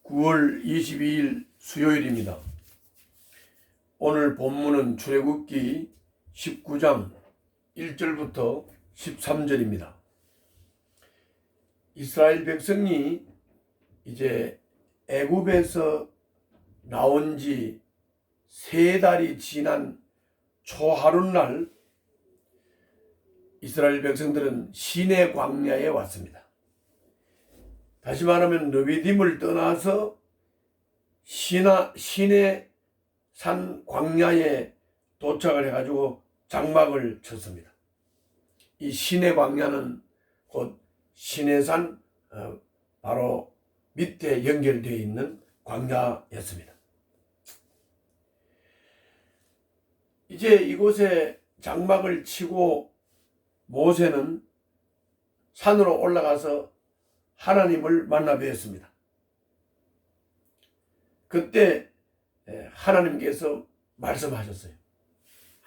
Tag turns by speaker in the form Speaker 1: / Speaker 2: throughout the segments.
Speaker 1: 9월 22일 수요일입니다. 오늘 본문은 출애굽기 19장 1절부터 13절입니다. 이스라엘 백성이 이제 애굽에서 나온 지 3달이 지난 초하룻날 이스라엘 백성들은 시내 광야에 왔습니다. 다시 말하면 르비딤을 떠나서 시내 산 광야에 도착을 해가지고 장막을 쳤습니다. 이 시내 광야는 곧 시내산 바로 밑에 연결되어 있는 광야였습니다. 이제 이곳에 장막을 치고 모세는 산으로 올라가서 하나님을 만나 뵈었습니다. 그때 하나님께서 말씀하셨어요.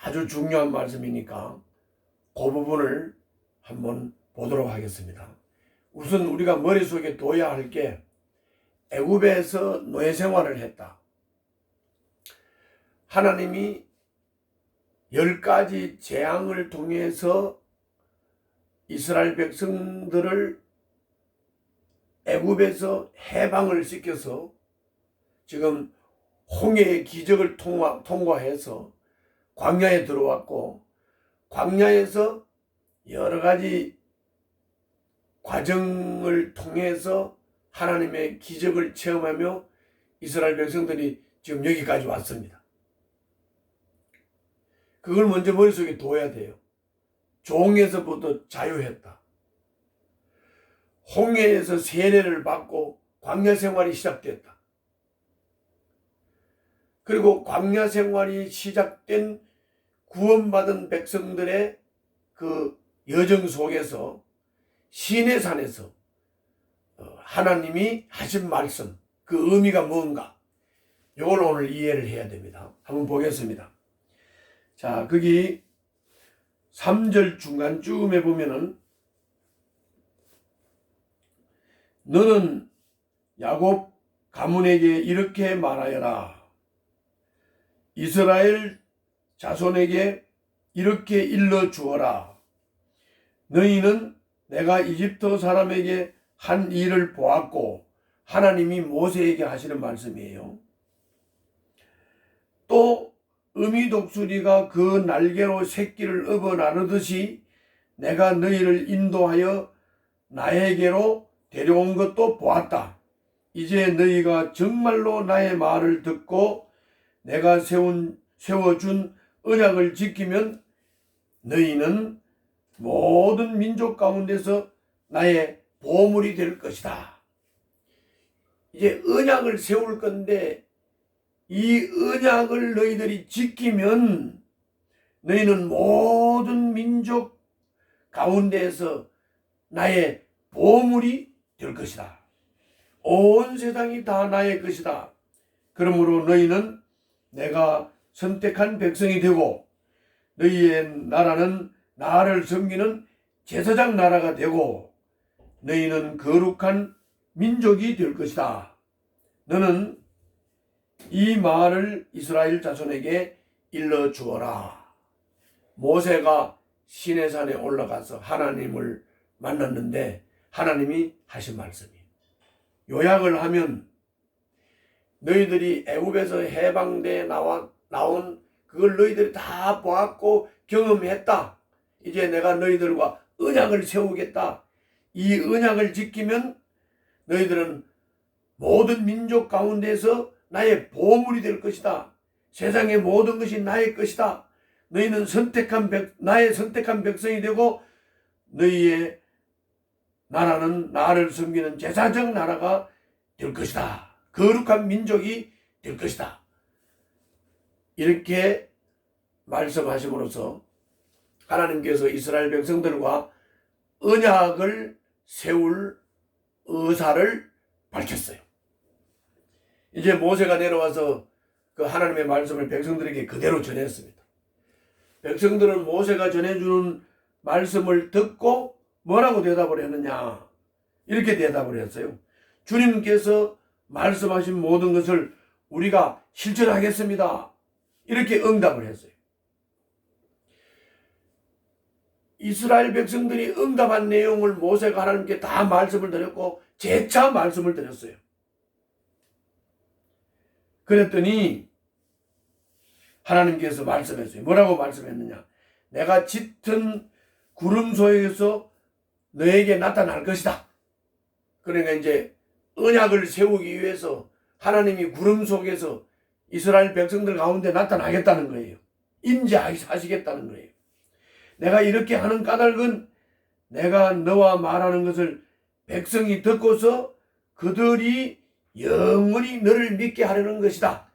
Speaker 1: 아주 중요한 말씀이니까 그 부분을 한번 보도록 하겠습니다. 우선 우리가 머릿속에 둬야 할 게 애굽에서 노예 생활을 했다. 하나님이 10가지 재앙을 통해서 이스라엘 백성들을 애굽에서 해방을 시켜서 지금 홍해의 기적을 통과해서 광야에 들어왔고, 광야에서 여러 가지 과정을 통해서 하나님의 기적을 체험하며 이스라엘 백성들이 지금 여기까지 왔습니다. 그걸 먼저 머릿속에 둬야 돼요. 종에서부터 자유했다. 홍해에서 세례를 받고 광야 생활이 시작됐다. 그리고 광야 생활이 시작된 구원받은 백성들의 그 여정 속에서 시내산에서 하나님이 하신 말씀, 그 의미가 뭔가, 이걸 오늘 이해를 해야 됩니다. 한번 보겠습니다. 자, 거기 3절 중간쯤에 보면은 너는 야곱 가문에게 이렇게 말하여라. 이스라엘 자손에게 이렇게 일러주어라. 너희는 내가 이집트 사람에게 한 일을 보았고, 하나님이 모세에게 하시는 말씀이에요. 또 어미독수리가 그 날개로 새끼를 업어 나누듯이 내가 너희를 인도하여 나에게로 데려온 것도 보았다. 이제 너희가 정말로 나의 말을 듣고 내가 세워준 언약을 지키면 너희는 모든 민족 가운데서 나의 보물이 될 것이다. 이제 언약을 세울 건데 이 언약을 너희들이 지키면 너희는 모든 민족 가운데에서 나의 보물이 될 것이다. 온 세상이 다 나의 것이다. 그러므로 너희는 내가 선택한 백성이 되고 너희의 나라는 나를 섬기는 제사장 나라가 되고 너희는 거룩한 민족이 될 것이다. 너는 이 말을 이스라엘 자손에게 일러주어라. 모세가 시내산에 올라가서 하나님을 만났는데 하나님이 하신 말씀이에요. 요약을 하면 너희들이 애굽에서 해방돼 나온 그걸 너희들이 다 보았고 경험했다. 이제 내가 너희들과 언약을 세우겠다. 이 언약을 지키면 너희들은 모든 민족 가운데서 나의 보물이 될 것이다. 세상의 모든 것이 나의 것이다. 너희는 나의 선택한 백성이 되고 너희의 나라는 나를 섬기는 제사장 나라가 될 것이다. 거룩한 민족이 될 것이다. 이렇게 말씀하심으로써 하나님께서 이스라엘 백성들과 언약을 세울 의사를 밝혔어요. 이제 모세가 내려와서 그 하나님의 말씀을 백성들에게 그대로 전했습니다. 백성들은 모세가 전해주는 말씀을 듣고 뭐라고 대답을 했느냐? 이렇게 대답을 했어요. 주님께서 말씀하신 모든 것을 우리가 실천하겠습니다. 이렇게 응답을 했어요. 이스라엘 백성들이 응답한 내용을 모세가 하나님께 다 말씀을 드렸고 재차 말씀을 드렸어요. 그랬더니 하나님께서 말씀했어요. 뭐라고 말씀했느냐? 내가 짙은 구름 속에서 너에게 나타날 것이다. 그러니까 이제 언약을 세우기 위해서 하나님이 구름 속에서 이스라엘 백성들 가운데 나타나겠다는 거예요. 임재하시겠다는 거예요. 내가 이렇게 하는 까닭은 내가 너와 말하는 것을 백성이 듣고서 그들이 영원히 너를 믿게 하려는 것이다.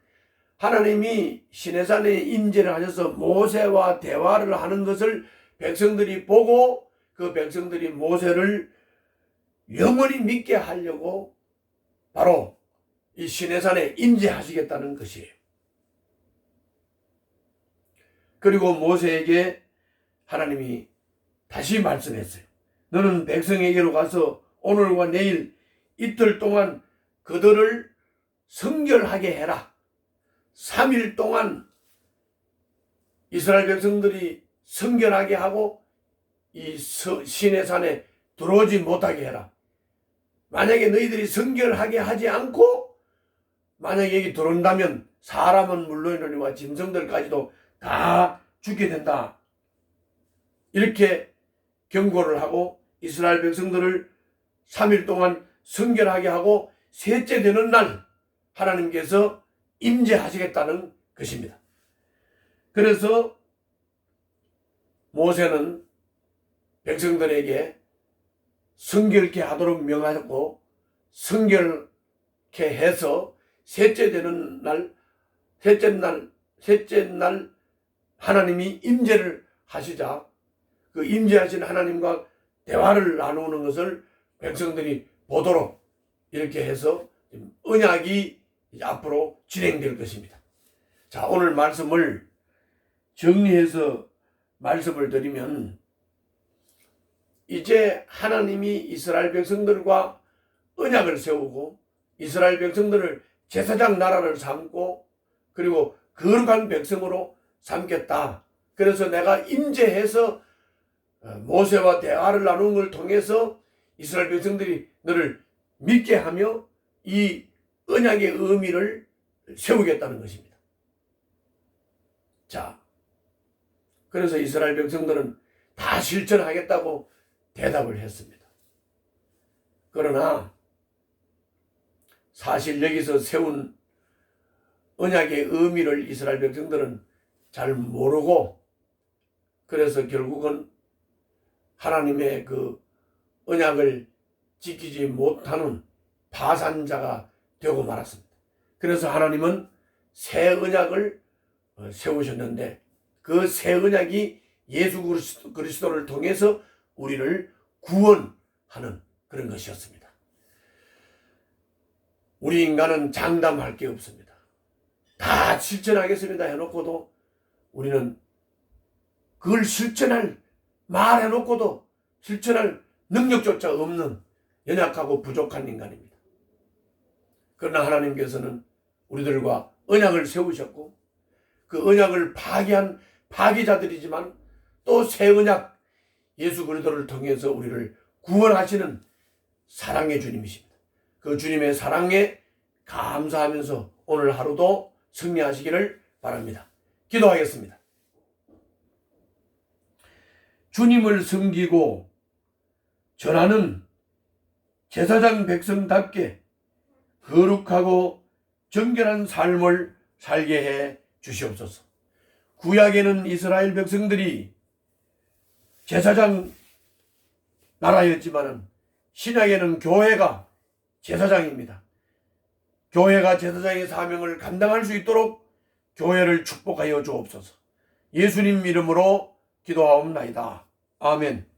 Speaker 1: 하나님이 시내산에 임재를 하셔서 모세와 대화를 하는 것을 백성들이 보고 그 백성들이 모세를 영원히 믿게 하려고 바로 이 시내산에 임재하시겠다는 것이에요. 그리고 모세에게 하나님이 다시 말씀했어요. 너는 백성에게로 가서 오늘과 내일 이틀 동안 그들을 성결하게 해라. 3일 동안 이스라엘 백성들이 성결하게 하고 이 시내산에 들어오지 못하게 해라. 만약에 너희들이 성결하게 하지 않고 만약에 여기 들어온다면 사람은 물론이니와 짐승들까지도 다 죽게 된다. 이렇게 경고를 하고 이스라엘 백성들을 3일 동안 성결하게 하고 셋째 되는 날 하나님께서 임재하시겠다는 것입니다. 그래서 모세는 백성들에게 성결케 하도록 명하고 성결케 해서 셋째 날 하나님이 임재를 하시자 그 임재하신 하나님과 대화를 나누는 것을 백성들이 보도록 이렇게 해서 언약이 앞으로 진행될 것입니다. 자, 오늘 말씀을 정리해서 말씀을 드리면 이제 하나님이 이스라엘 백성들과 언약을 세우고 이스라엘 백성들을 제사장 나라를 삼고 그리고 거룩한 백성으로 삼겠다. 그래서 내가 임재해서 모세와 대화를 나누는 걸 통해서 이스라엘 백성들이 너를 믿게 하며 이 언약의 의미를 세우겠다는 것입니다. 자, 그래서 이스라엘 백성들은 다 실천하겠다고 대답을 했습니다. 그러나 사실 여기서 세운 언약의 의미를 이스라엘 백성들은 잘 모르고 그래서 결국은 하나님의 그 언약을 지키지 못하는 파산자가 되고 말았습니다. 그래서 하나님은 새 언약을 세우셨는데 그 새 언약이 예수 그리스도를 통해서 우리를 구원하는 그런 것이었습니다. 우리 인간은 장담할 게 없습니다. 다 실천하겠습니다 해놓고도 우리는 그걸 말해놓고도 실천할 능력조차 없는 연약하고 부족한 인간입니다. 그러나 하나님께서는 우리들과 언약을 세우셨고 그 언약을 파기한 파기자들이지만 또 새 언약 예수 그리스도를 통해서 우리를 구원하시는 사랑의 주님이십니다. 그 주님의 사랑에 감사하면서 오늘 하루도 승리하시기를 바랍니다. 기도하겠습니다. 주님을 섬기고 전하는 제사장 백성답게 거룩하고 정결한 삶을 살게 해 주시옵소서. 구약에는 이스라엘 백성들이 제사장 나라였지만 신약에는 교회가 제사장입니다. 교회가 제사장의 사명을 감당할 수 있도록 교회를 축복하여 주옵소서. 예수님 이름으로 기도하옵나이다. 아멘.